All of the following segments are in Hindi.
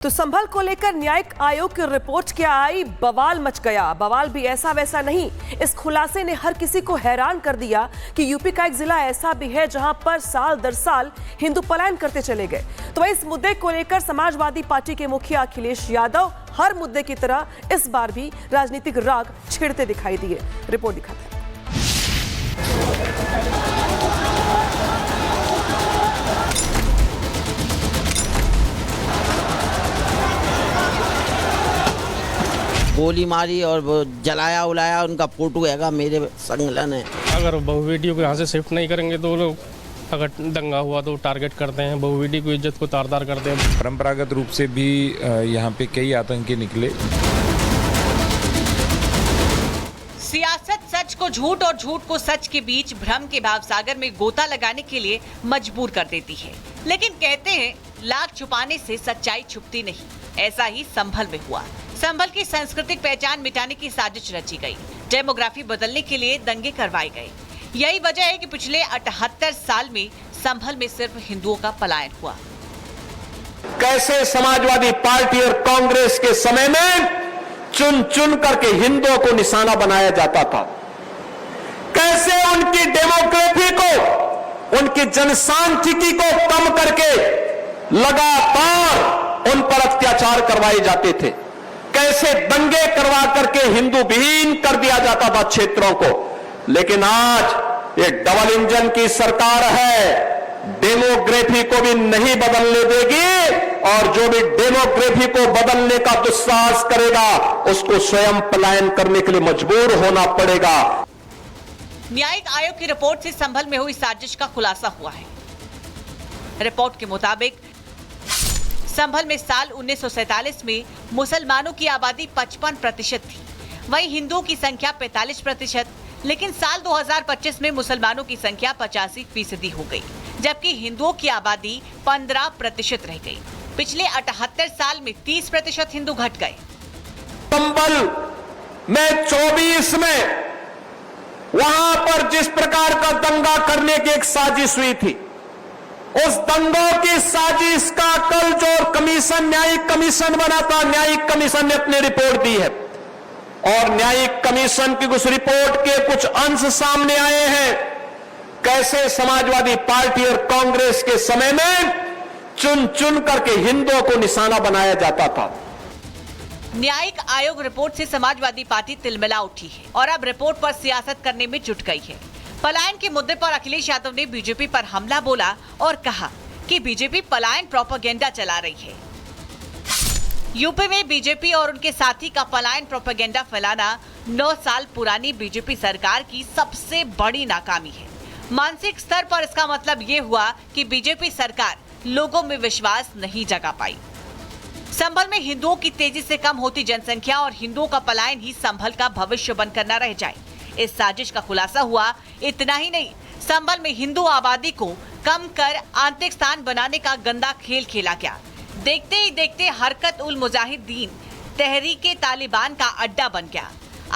तो संभल को लेकर न्यायिक आयोग की रिपोर्ट क्या आई, बवाल मच गया। बवाल भी ऐसा वैसा नहीं, इस खुलासे ने हर किसी को हैरान कर दिया कि यूपी का एक जिला ऐसा भी है जहां पर साल दर साल हिंदू पलायन करते चले गए। तो इस मुद्दे को लेकर समाजवादी पार्टी के मुखिया अखिलेश यादव हर मुद्दे की तरह इस बार भी राजनीतिक राग छिड़ते दिखाई दिए। रिपोर्ट दिखाते हैं। गोली मारी और वो जलाया उलाया, उनका फोटो हैगा मेरे संगलन है। अगर बहुवेदियों को यहाँ से शिफ्ट नहीं करेंगे तो लोग अगर दंगा हुआ तो टारगेट करते हैं, बहुवेदी को इज्जत को तार-तार करते हैं। परंपरागत रूप से भी यहाँ पे कई आतंकी निकले। सियासत सच को झूठ और झूठ को सच के बीच भ्रम के भावसागर में गोता लगाने के लिए मजबूर कर देती है। लेकिन कहते हैं लाख छुपाने से सच्चाई छुपती नहीं। ऐसा ही संभल में हुआ। संभल की सांस्कृतिक पहचान मिटाने की साजिश रची गई, डेमोग्राफी बदलने के लिए दंगे करवाए गए। यही वजह है कि पिछले 78 साल में संभल में सिर्फ हिंदुओं का पलायन हुआ। कैसे समाजवादी पार्टी और कांग्रेस के समय में चुन चुन करके हिंदुओं को निशाना बनाया जाता था, कैसे उनकी डेमोग्राफी को, उनकी जनसांख्यिकी को कम करके लगातार उन पर अत्याचार करवाए जाते थे, कैसे दंगे करवा करके हिंदू विहीन कर दिया जाता था क्षेत्रों को। लेकिन आज ये डबल इंजन की सरकार है, डेमोग्राफी को भी नहीं बदलने देगी और जो भी डेमोग्राफी को बदलने का दुस्साहस करेगा उसको स्वयं पलायन करने के लिए मजबूर होना पड़ेगा। न्यायिक आयोग की रिपोर्ट से संभल में हुई साजिश का खुलासा हुआ है। रिपोर्ट के मुताबिक संभल में साल 1947 में मुसलमानों की आबादी 55% थी, वहीं हिंदुओं की संख्या 45%। लेकिन साल 2025 में मुसलमानों की संख्या 85% हो गई, जबकि हिंदुओं की आबादी 15% रह गई। पिछले 78 साल में 30% हिंदू घट गए। संभल में 24 में वहां पर जिस प्रकार का दंगा करने की एक साजिश हुई थी, उस दंगों की साजिश का कल जो कमीशन, न्यायिक कमीशन बना था, न्यायिक कमीशन ने अपनी रिपोर्ट दी है और न्यायिक कमीशन की उस रिपोर्ट के कुछ अंश सामने आए हैं। कैसे समाजवादी पार्टी और कांग्रेस के समय में चुन चुन करके हिंदुओं को निशाना बनाया जाता था। न्यायिक आयोग रिपोर्ट से समाजवादी पार्टी तिलमिला उठी है और अब रिपोर्ट पर सियासत करने में जुट गई है। पलायन के मुद्दे पर अखिलेश यादव ने बीजेपी पर हमला बोला और कहा कि बीजेपी पलायन प्रोपेगेंडा चला रही है। यूपी में बीजेपी और उनके साथी का पलायन प्रोपेगेंडा फैलाना 9 साल पुरानी बीजेपी सरकार की सबसे बड़ी नाकामी है। मानसिक स्तर पर इसका मतलब ये हुआ कि बीजेपी सरकार लोगों में विश्वास नहीं जगा पाई। संभल में हिंदुओं की तेजी से कम होती जनसंख्या और हिंदुओं का पलायन ही संभल का भविष्य बनकर न रह जाए, इस साजिश का खुलासा हुआ। इतना ही नहीं, संभल में हिंदू आबादी को कम कर आंतरिक स्थान बनाने का गंदा खेल खेला गया। देखते ही देखते हरकत उल मुजाहिदीन तहरीके तालिबान का अड्डा बन गया।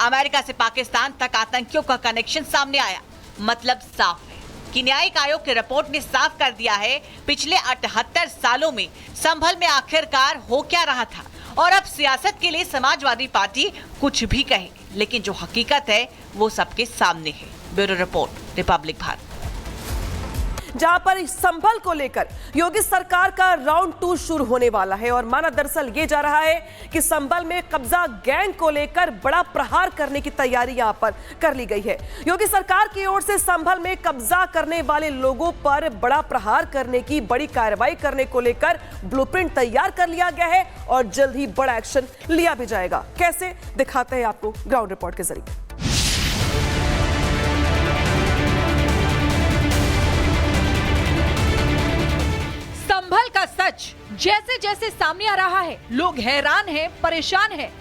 अमेरिका से पाकिस्तान तक आतंकियों का कनेक्शन सामने आया। मतलब साफ है कि न्यायिक आयोग की रिपोर्ट ने साफ कर दिया है पिछले 78 सालों में संभल में आखिरकार हो क्या रहा था। और अब सियासत के लिए समाजवादी पार्टी कुछ भी कहे, लेकिन जो हकीकत है वो सबके सामने है। Bureau report, Republic Bharat. जहां पर संभल को लेकर योगी सरकार का राउंड 2 शुरू होने वाला है और माना दरअसल ये जा रहा है कि संभल में कब्जा गैंग को लेकर बड़ा प्रहार करने की तैयारी यहां पर कर ली गई है। योगी सरकार की ओर से संभल में कब्जा करने वाले लोगों पर बड़ा प्रहार करने की, बड़ी कार्रवाई करने को लेकर ब्लूप्रिंट तैयार कर लिया गया है और जल्द ही बड़ा एक्शन लिया भी जाएगा। कैसे, दिखाते हैं आपको ग्राउंड रिपोर्ट के जरिए। संभल का सच जैसे जैसे सामने आ रहा है, लोग हैरान हैं, परेशान हैं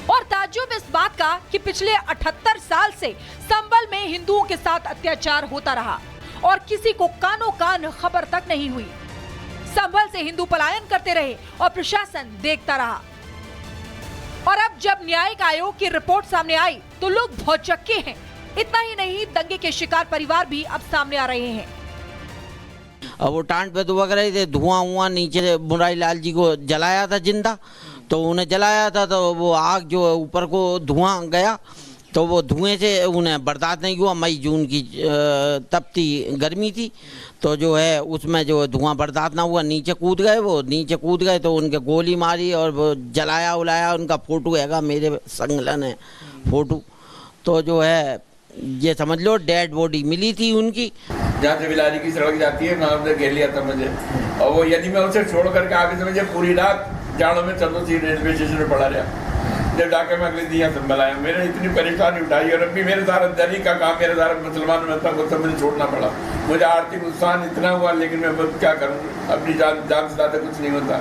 और ताज्जुब इस बात का कि पिछले 78 साल से संभल में हिंदुओं के साथ अत्याचार होता रहा और किसी को कानों कान खबर तक नहीं हुई। संभल से हिंदू पलायन करते रहे और प्रशासन देखता रहा। और अब जब न्यायिक आयोग की रिपोर्ट सामने आई तो लोग भौचक्के हैं। इतना ही नहीं, दंगे के शिकार परिवार भी अब सामने आ रहे हैं। और वो टांट पे दुबक रहे थे, धुआं नीचे मुरारी लाल जी को जलाया था जिंदा, तो उन्हें जलाया था तो वो आग जो ऊपर को धुआं गया, तो वो धुएं से उन्हें बर्दाश्त नहीं हुआ। मई जून की तपती गर्मी थी, तो जो है उसमें जो धुआं बर्दाश्त ना हुआ, नीचे कूद गए। वो नीचे कूद गए तो उनके गोली मारी और वो जलाया उलाया। उनका फोटो हैगा, मेरे संगलन है फोटो, तो जो है ये समझ लो डेड बॉडी मिली थी उनकी। जहाँ से बिलारी की सड़क जाती है वहाँ से घेर लिया था मुझे, और वो यदि मैं उसे छोड़ करके आगे से मुझे पूरी रात जाड़ों में चंदोसी रेलवे स्टेशन में पड़ा रहा। जब जाके मैं अगले दिन संभल आया, मैंने इतनी परेशानी उठाई और अभी मेरे सारा दरी का काम, मेरे सारा मुसलमान में था, वो सब मुझे छोड़ना पड़ा। मुझे आर्थिक नुकसान इतना हुआ, लेकिन मैं बस क्या करूँ, अपनी जान से ज़्यादा कुछ नहीं होता।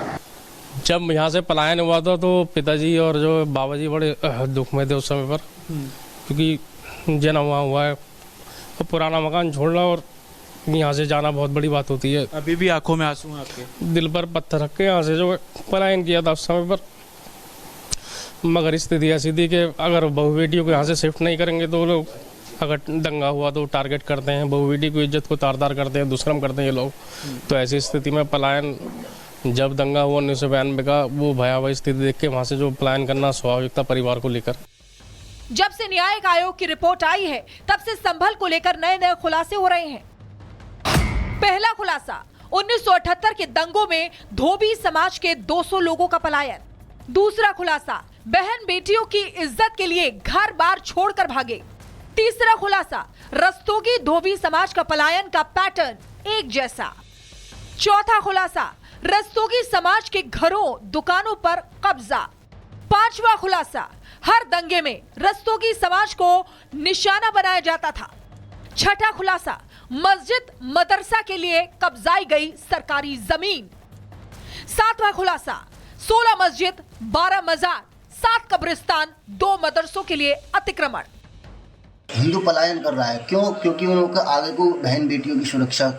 जब यहाँ से पलायन हुआ था तो पिताजी और जो बाबा जी बड़े दुख में थे उस समय पर, क्योंकि जन्म वहाँ हुआ है और पुराना मकान छोड़ना और यहाँ से जाना बहुत बड़ी बात होती है। अभी भी आंखों में आंसू हैं आपके? दिल पर पत्थर रख के यहाँ से जो पलायन किया था उस समय पर, मगर स्थिति ऐसी थी कि अगर बहू बेटियों को यहाँ से शिफ्ट नहीं करेंगे तो लोग, अगर दंगा हुआ तो टारगेट करते हैं, बहू बेटी की इज्जत को तार-तार करते हैं, दुष्कर्म करते हैं ये लोग। तो ऐसी स्थिति में पलायन, जब दंगा हुआ 1992 का, वो भयावह स्थिति देख के वहाँ से जो पलायन करना स्वाभाविक था परिवार को लेकर। जब से न्यायिक आयोग की रिपोर्ट आई है तब से संभल को लेकर नए नए खुलासे हो रहे हैं। पहला खुलासा, 1978 के दंगों में धोबी समाज के 200 लोगों का पलायन। दूसरा खुलासा, बहन बेटियों की इज्जत के लिए घर बार छोड़कर भागे। तीसरा खुलासा, रस्तोगी धोबी समाज का पलायन का पैटर्न एक जैसा। चौथा खुलासा, रस्तोगी समाज के घरों दुकानों पर कब्जा। पांचवा खुलासा, हर दंगे में रस्तोगी समाज को निशाना बनाया जाता था। छठा खुलासा, मस्जिद मदरसा के लिए कब्जाई गई सरकारी जमीन। सातवां खुलासा, 16 मस्जिद, 12 मजार, 7 कब्रिस्तान, 2 मदरसों के लिए अतिक्रमण। हिंदू पलायन कर रहा है क्यों? क्योंकि उनका आगे को बहन बेटियों की सुरक्षा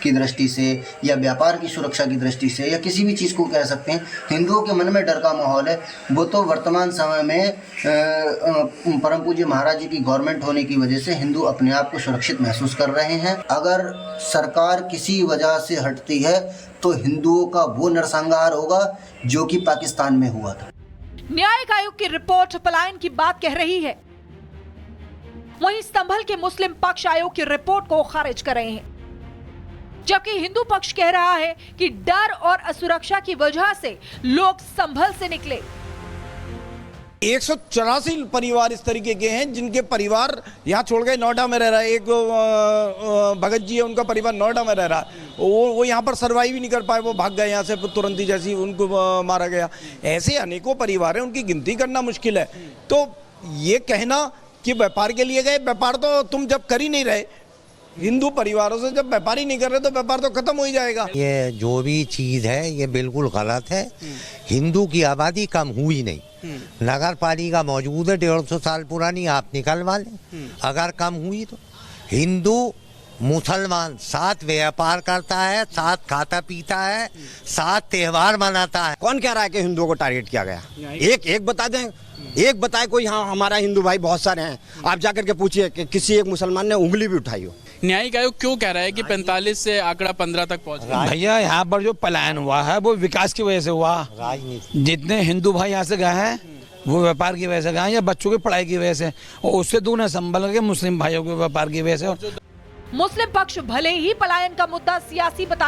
की दृष्टि से या व्यापार की सुरक्षा की दृष्टि से या किसी भी चीज़ को कह सकते हैं, हिंदुओं के मन में डर का माहौल है। वो तो वर्तमान समय में परम पूज्य महाराज जी की गवर्नमेंट होने की वजह से हिंदू अपने आप को सुरक्षित महसूस कर रहे हैं। अगर सरकार किसी वजह से हटती है तो हिंदुओं का वो नरसंहार होगा जो कि पाकिस्तान में हुआ था। न्यायिक आयोग की रिपोर्ट पलायन की बात कह रही है, वहीं संभल के मुस्लिम पक्ष आयोग की रिपोर्ट को खारिज कर रहे हैं, जबकि हिंदू पक्ष कह रहा है कि डर और असुरक्षा की वजह से लोग संभल से निकले। 184 परिवार इस तरीके के हैं जिनके परिवार यहाँ छोड़ गए, नोएडा में रह रहा है। एक भगत जी है, उनका परिवार नोएडा में रह रहा है, वो यहाँ पर सर्वाइव ही नहीं कर पाए, वो भाग गए यहाँ से तुरंत ही, जैसे उनको मारा गया। ऐसे अनेकों परिवार हैं, उनकी गिनती करना मुश्किल है। तो ये कहना कि व्यापार के लिए गए, व्यापार तो तुम जब कर ही नहीं रहे, हिंदू परिवारों से जब व्यापार ही नहीं कर रहे तो व्यापार तो खत्म हो ही जाएगा। ये जो भी चीज़ है ये बिल्कुल गलत है। हिंदू की आबादी कम हुई नहीं, नगर पालिका मौजूद है 150 साल पुरानी, आप निकलवा लें। अगर कम हुई तो हिंदू मुसलमान साथ व्यापार करता है, साथ खाता पीता है, साथ त्योहार मनाता है। कौन कह रहा है कि हिंदुओं को टारगेट किया गया? एक बता दें, एक बताए कोई। हाँ, हमारा हिंदू भाई बहुत सारे हैं, आप जाकर के पूछिए कि किसी एक मुसलमान ने उंगली भी उठाई हो। न्यायिक आयोग क्यों कह रहा है कि 45 से आंकड़ा 15 तक पहुंच गया? भैया यहाँ पर जो पलायन हुआ है वो विकास की वजह से हुआ। राजनीति, जितने हिंदू भाई यहाँ से गए हैं वो व्यापार की वजह से गए हैं या बच्चों की पढ़ाई की वजह से, और उससे दूर है संभल के मुस्लिम भाइयों के व्यापार की वजह से। मुस्लिम पक्ष भले ही पलायन का मुद्दा सियासी बताने